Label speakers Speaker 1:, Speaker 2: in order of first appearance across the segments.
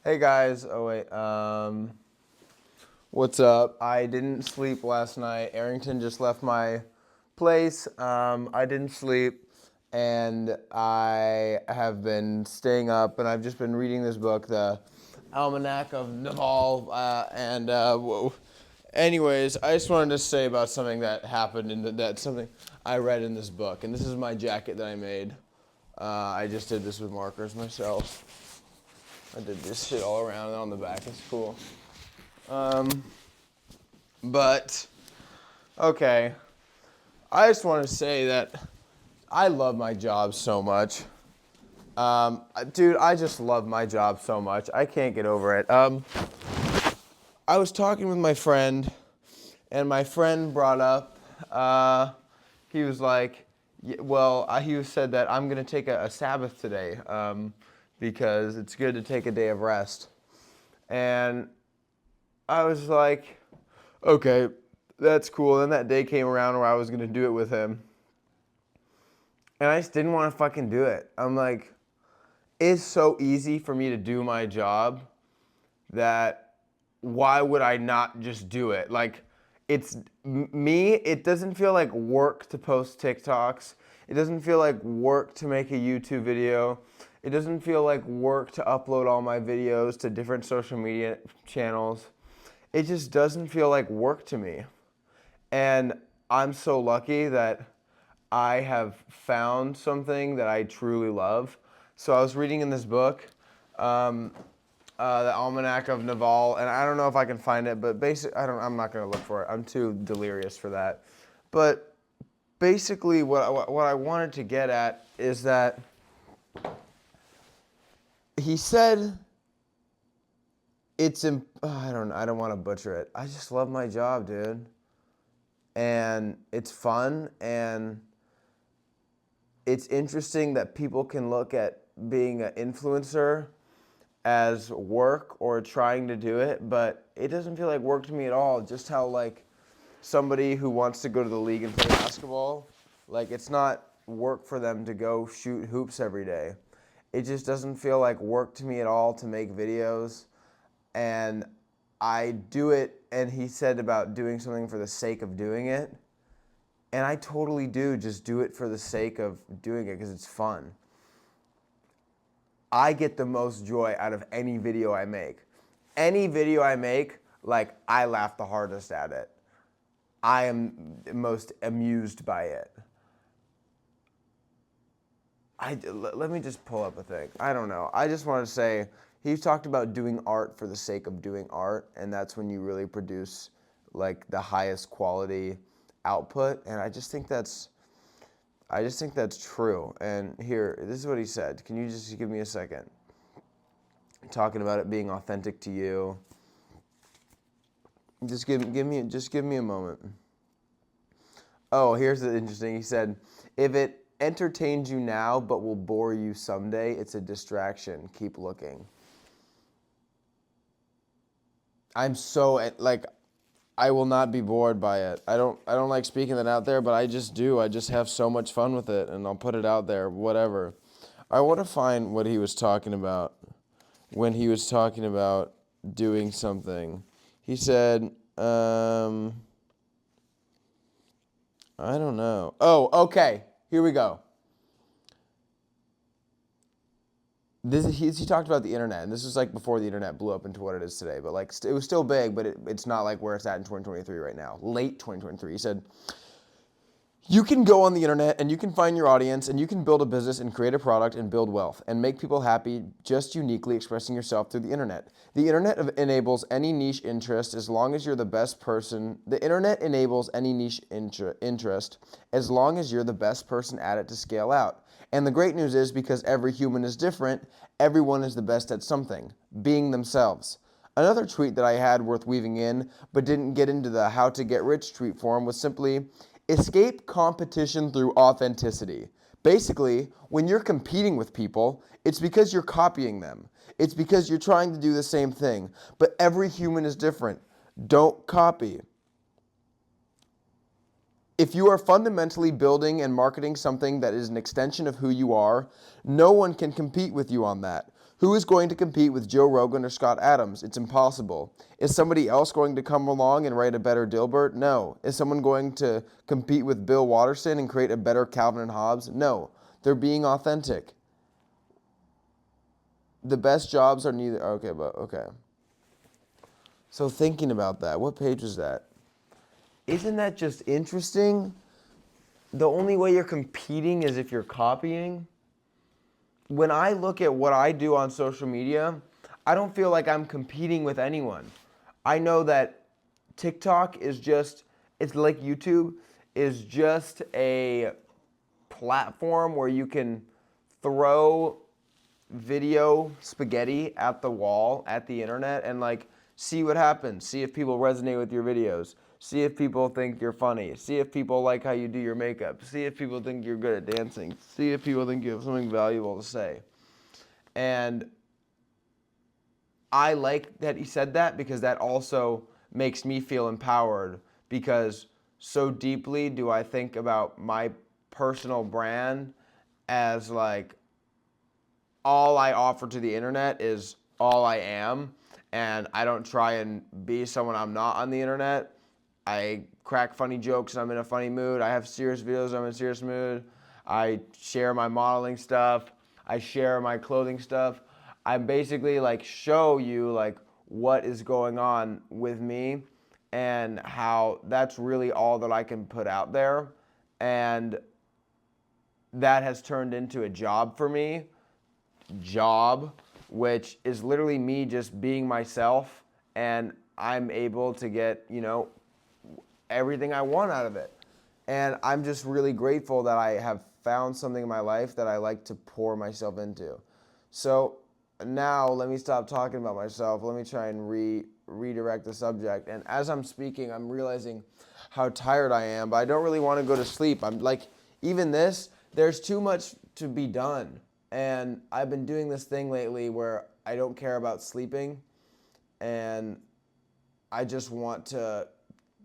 Speaker 1: Hey guys, what's up? I didn't sleep last night. Arrington just left my place. I didn't sleep, and I have been staying up, and I've just been reading this book, the Almanac of Naval, anyways, I just wanted to say about something that happened that's something I read in this book, and this is my jacket that I made. I just did this with markers myself. I did this shit all around and on the back. It's cool. But, okay. I just want to say that I love my job so much. Dude, I just love my job so much. I can't get over it. I was talking with my friend, and my friend brought up, he was like, he said that I'm going to take a Sabbath today because it's good to take a day of rest. And I was like, okay, that's cool. Then that day came around where I was going to do it with him. And I just didn't want to fucking do it. I'm like, it's so easy for me to do my job that why would I not just do it? Like, it's me, it doesn't feel like work to post TikToks. It doesn't feel like work to make a YouTube video. It doesn't feel like work to upload all my videos to different social media channels. It just doesn't feel like work to me. And I'm so lucky that I have found something that I truly love. So I was reading in this book, the Almanac of Naval, and I don't know if I can find it, but I'm not going to look for it. I'm too delirious for that. But basically, what I wanted to get at is that he said I don't want to butcher it. I just love my job, dude. And it's fun, and it's interesting that people can look at being an influencer as work or trying to do it, but it doesn't feel like work to me at all. Just how like somebody who wants to go to the league and play basketball, like it's not work for them to go shoot hoops every day. It just doesn't feel like work to me at all to make videos. And I do it, and he said about doing something for the sake of doing it. And I totally do just do it for the sake of doing it because it's fun. I get the most joy out of any video I make. Any video I make, like, I laugh the hardest at it. I am most amused by it. Let me just pull up a thing. I don't know. I just want to say, he talked about doing art for the sake of doing art, and that's when you really produce, like, the highest quality output, and I just think that's true. And here, this is what he said. Can you just give me a second? Talking about it being authentic to you. Just give me a moment. Oh, here's the interesting. He said, if it entertains you now but will bore you someday, it's a distraction. Keep looking. I'm so like, I will not be bored by it. I don't like speaking that out there, but I just do. I just have so much fun with it, and I'll put it out there, whatever. I want to find what he was talking about when he was talking about doing something. He said, I don't know. Oh, okay. Here we go. He talked about the internet, and this was like before the internet blew up into what it is today. But like, it was still big, but it's not like where it's at in 2023 right now. Late 2023. He said, you can go on the internet and you can find your audience and you can build a business and create a product and build wealth and make people happy just uniquely expressing yourself through the internet. The internet enables any niche interest as long as you're the best person. The internet enables any niche interest as long as you're the best person at it to scale out. And the great news is because every human is different, everyone is the best at something, being themselves. Another tweet that I had worth weaving in, but didn't get into the how to get rich tweet form was simply, escape competition through authenticity. Basically, when you're competing with people, it's because you're copying them. It's because you're trying to do the same thing. But every human is different. Don't copy. If you are fundamentally building and marketing something that is an extension of who you are, no one can compete with you on that. Who is going to compete with Joe Rogan or Scott Adams? It's impossible. Is somebody else going to come along and write a better Dilbert? No. Is someone going to compete with Bill Watterson and create a better Calvin and Hobbes? No. They're being authentic. The best jobs are neither. Okay. So thinking about that, what page was that? Isn't that just interesting? The only way you're competing is if you're copying. When I look at what I do on social media, I don't feel like I'm competing with anyone. I know that TikTok is just, it's like YouTube, is just a platform where you can throw video spaghetti at the wall, at the internet, and like see what happens. See if people resonate with your videos. See if people think you're funny. See if people like how you do your makeup. See if people think you're good at dancing. See if people think you have something valuable to say. And I like that he said that because that also makes me feel empowered, because so deeply do I think about my personal brand as like all I offer to the internet is all I am, and I don't try and be someone I'm not on the internet. I crack funny jokes when I'm in a funny mood. I have serious videos when I'm in a serious mood. I share my modeling stuff. I share my clothing stuff. I basically like show you like what is going on with me and how that's really all that I can put out there. And that has turned into a job for me. Which is literally me just being myself, and I'm able to get, everything I want out of it. And I'm just really grateful that I have found something in my life that I like to pour myself into. So now let me stop talking about myself. Let me try and redirect the subject. And as I'm speaking, I'm realizing how tired I am, but I don't really want to go to sleep. I'm like, even this, there's too much to be done. And I've been doing this thing lately where I don't care about sleeping, and I just want to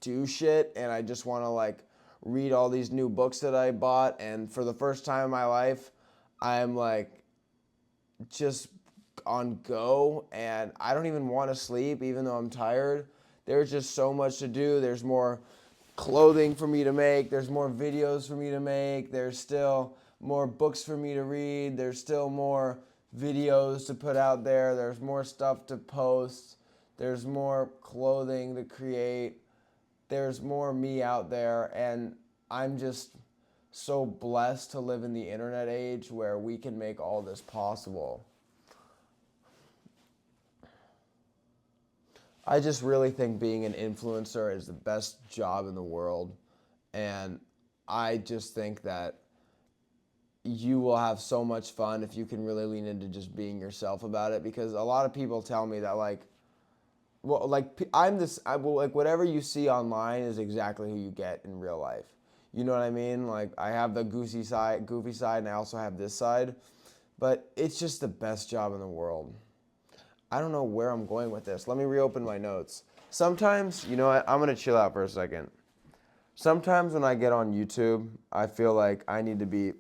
Speaker 1: do shit, and I just want to like read all these new books that I bought. And for the first time in my life, I'm like just on go, and I don't even want to sleep even though I'm tired. There's just so much to do. There's more clothing for me to make. There's more videos for me to make. There's still more books for me to read. There's still more videos to put out there. There's more stuff to post. There's more clothing to create. There's more me out there. And I'm just so blessed to live in the internet age where we can make all this possible. I just really think being an influencer is the best job in the world. And I just think that you will have so much fun if you can really lean into just being yourself about it. Because a lot of people tell me that like whatever you see online is exactly who you get in real life. You know what I mean? Like I have the goofy side, and I also have this side, but it's just the best job in the world. I don't know where I'm going with this. Let me reopen my notes. Sometimes, you know what? I'm gonna chill out for a second. Sometimes when I get on YouTube, I feel like I need to be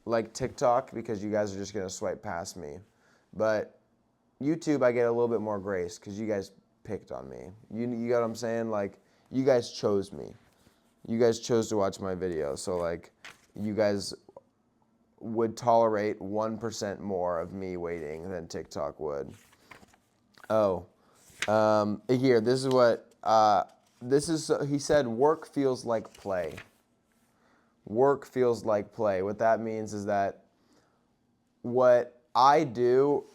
Speaker 1: like TikTok because you guys are just gonna swipe past me. But YouTube, I get a little bit more grace because you guys picked on me. You get what I'm saying? Like, you guys chose me. You guys chose to watch my video. So, like, you guys would tolerate 1% more of me waiting than TikTok would. Here, this is what, he said, work feels like play. Work feels like play. What that means is that what I do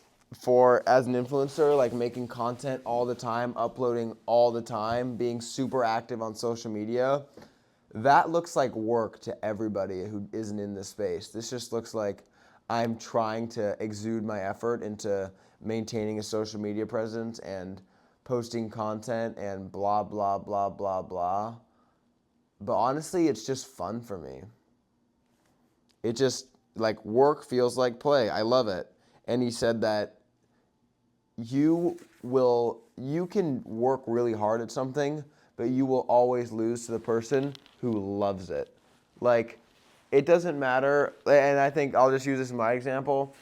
Speaker 1: as an influencer, like making content all the time, uploading all the time, being super active on social media, that looks like work to everybody who isn't in this space. This just looks like I'm trying to exude my effort into maintaining a social media presence and posting content and blah, blah, blah, blah, blah. But honestly, it's just fun for me. It just, like, work feels like play. I love it. And he said that you can work really hard at something, but you will always lose to the person who loves it. Like, it doesn't matter, and I think I'll just use this as my example.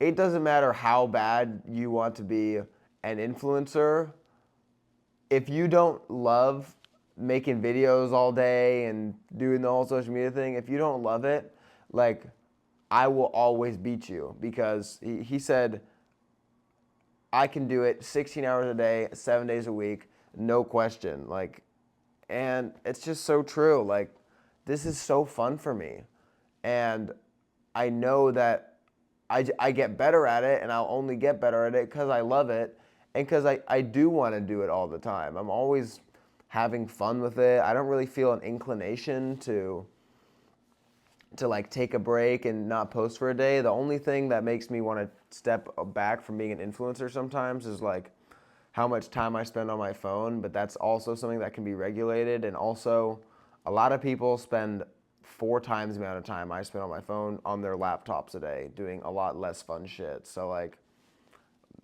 Speaker 1: it doesn't matter how bad you want to be an influencer. If you don't love making videos all day and doing the whole social media thing, if you don't love it, like, I will always beat you, because he said, I can do it 16 hours a day, 7 days a week, no question. Like, and it's just so true. Like, this is so fun for me. And I know that I get better at it, and I'll only get better at it because I love it, and because I do want to do it all the time. I'm always having fun with it. I don't really feel an inclination to like take a break and not post for a day. The only thing that makes me want to step back from being an influencer sometimes is like how much time I spend on my phone, but that's also something that can be regulated. And also, a lot of people spend 4 times the amount of time I spend on my phone on their laptops a day, doing a lot less fun shit. So like,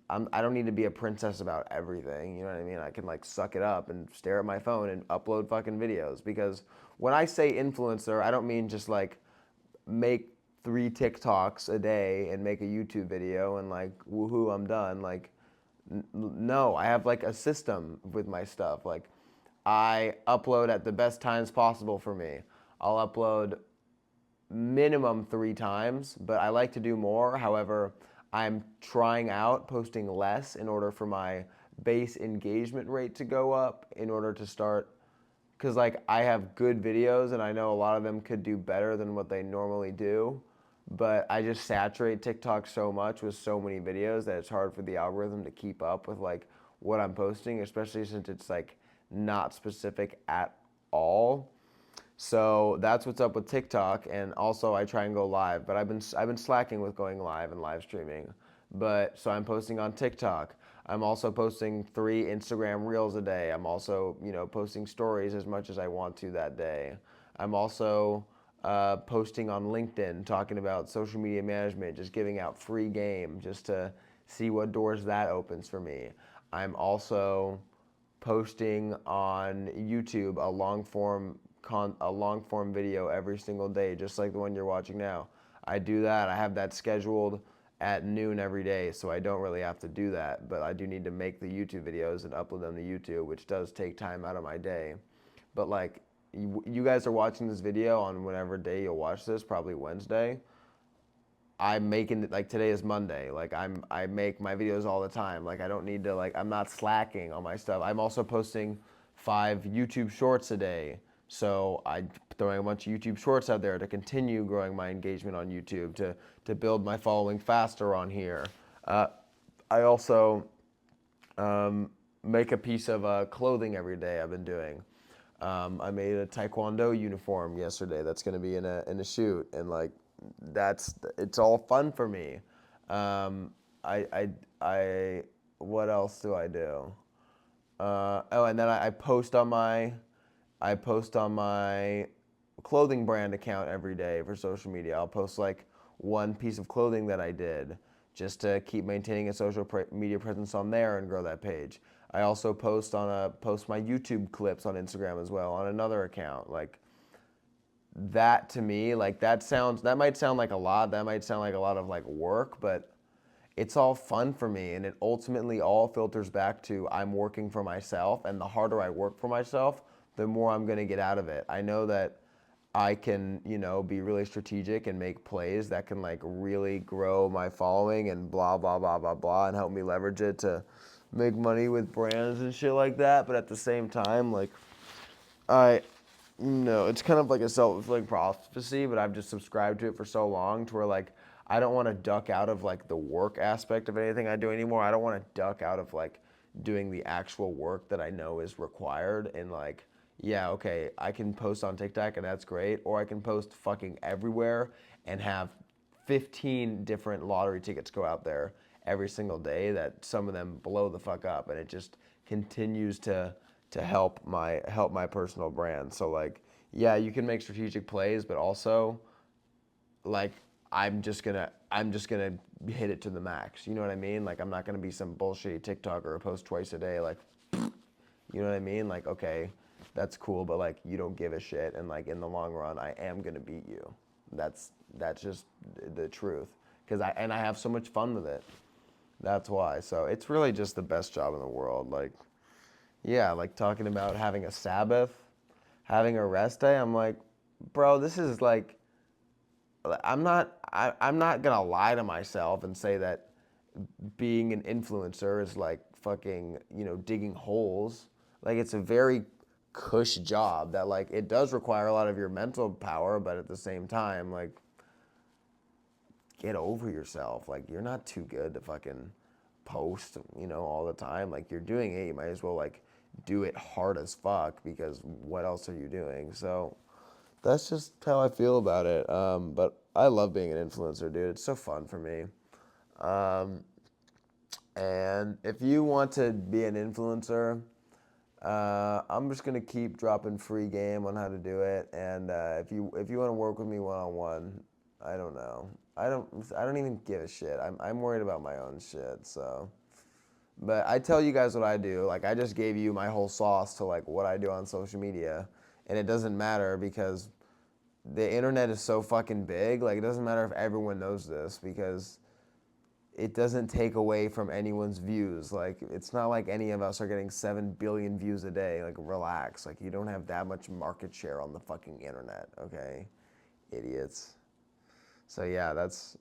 Speaker 1: I don't need to be a princess about everything. You know what I mean? I can like suck it up and stare at my phone and upload fucking videos. Because when I say influencer, I don't mean just like make 3 TikToks a day and make a YouTube video and like, woohoo, I'm done. Like, no, I have like a system with my stuff. Like, I upload at the best times possible for me. I'll upload minimum 3 times, but I like to do more. However, I'm trying out posting less in order for my base engagement rate to go up, in order to start, because like, I have good videos and I know a lot of them could do better than what they normally do, but I just saturate TikTok so much with so many videos that it's hard for the algorithm to keep up with like what I'm posting, especially since it's like not specific at all. So that's what's up with TikTok, and also I try and go live, but I've been slacking with going live and live streaming. But so I'm posting on TikTok. I'm also posting 3 Instagram Reels a day. I'm also, posting stories as much as I want to that day. I'm also posting on LinkedIn, talking about social media management, just giving out free game, just to see what doors that opens for me. I'm also posting on YouTube a long form video every single day, just like the one you're watching now. I do that. I have that scheduled at noon every day, so I don't really have to do that, but I do need to make the YouTube videos and upload them to YouTube, which does take time out of my day. But like, you guys are watching this video on whatever day you'll watch this, probably Wednesday. I'm making it, like, today is Monday. Like, I make my videos all the time. Like, I don't need to, like, I'm not slacking on my stuff. I'm also posting 5 YouTube shorts a day. So I'm throwing a bunch of YouTube shorts out there to continue growing my engagement on YouTube, to build my following faster on here. I also make a piece of clothing every day. I've been doing. I made a Taekwondo uniform yesterday that's going to be in a shoot, and like, it's all fun for me. I what else do I do? And then I post on my clothing brand account every day for social media. I'll post like one piece of clothing that I did, just to keep maintaining a social media presence on there and grow that page. I also post my YouTube clips on Instagram as well on another account. Like, that to me, like, that might sound like a lot. That might sound like a lot of like work, but it's all fun for me, and it ultimately all filters back to I'm working for myself, and the harder I work for myself, the more I'm going to get out of it. I know that I can, be really strategic and make plays that can like really grow my following and blah blah blah blah blah, and help me leverage it to make money with brands and shit like that. But at the same time, like, I no, it's kind of like a self-fulfilling prophecy, but I've just subscribed to it for so long, to where like, I don't want to duck out of like the work aspect of anything I do anymore. I don't want to duck out of like doing the actual work that I know is required. And like, yeah, okay, I can post on TikTok and that's great, or I can post fucking everywhere and have 15 different lottery tickets go out there every single day, that some of them blow the fuck up, and it just continues to help my personal brand. So like, yeah, you can make strategic plays, but also like, I'm just gonna hit it to the max. You know what I mean? Like, I'm not gonna be some bullshit TikToker or post twice a day. Like, you know what I mean? Like, okay, that's cool, but like, you don't give a shit, and like, in the long run, I am gonna beat you. That's just the truth. I have so much fun with it. That's why. So it's really just the best job in the world. Like, yeah, like talking about having a Sabbath, having a rest day. I'm like, bro, this is like, I'm not gonna lie to myself and say that being an influencer is like fucking, digging holes. Like it's a very cush job that like it does require a lot of your mental power, but at the same time, like get over yourself. Like you're not too good to fucking post, all the time. Like you're doing it, you might as well like do it hard as fuck because what else are you doing? So that's just how I feel about it. But I love being an influencer, dude. It's so fun for me. And if you want to be an influencer, I'm just gonna keep dropping free game on how to do it. And if you want to work with me one on one, I don't know. I don't even give a shit. I'm worried about my own shit. So, but I tell you guys what I do. Like I just gave you my whole sauce to like what I do on social media, and it doesn't matter because the internet is so fucking big. Like it doesn't matter if everyone knows this because it doesn't take away from anyone's views. Like it's not like any of us are getting 7 billion views a day. Like relax. Like you don't have that much market share on the fucking internet, okay? Idiots. So yeah, that's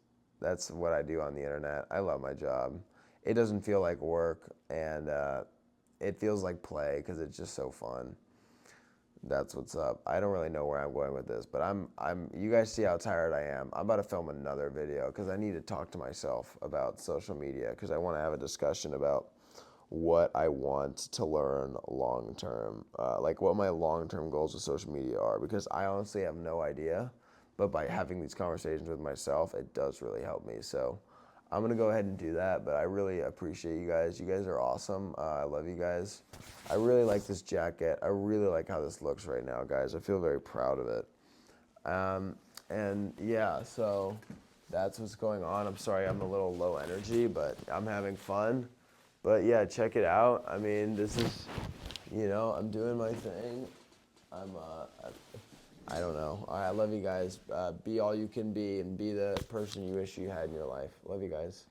Speaker 1: what I do on the internet. I love my job. It doesn't feel like work and it feels like play because it's just so fun. That's what's up. I don't really know where I'm going with this, but you guys see how tired I am. I'm about to film another video because I need to talk to myself about social media because I want to have a discussion about what I want to learn long term, like what my long term goals with social media are because I honestly have no idea, but by having these conversations with myself, it does really help me. So I'm gonna go ahead and do that, but I really appreciate you guys. You guys are awesome. I love you guys. I really like this jacket. I really like how this looks right now, guys. I feel very proud of it. And yeah, so that's what's going on. I'm sorry I'm a little low energy, but I'm having fun. But yeah, check it out. I mean, this is, I'm doing my thing. I don't know. All right, I love you guys. Be all you can be and be the person you wish you had in your life. Love you guys.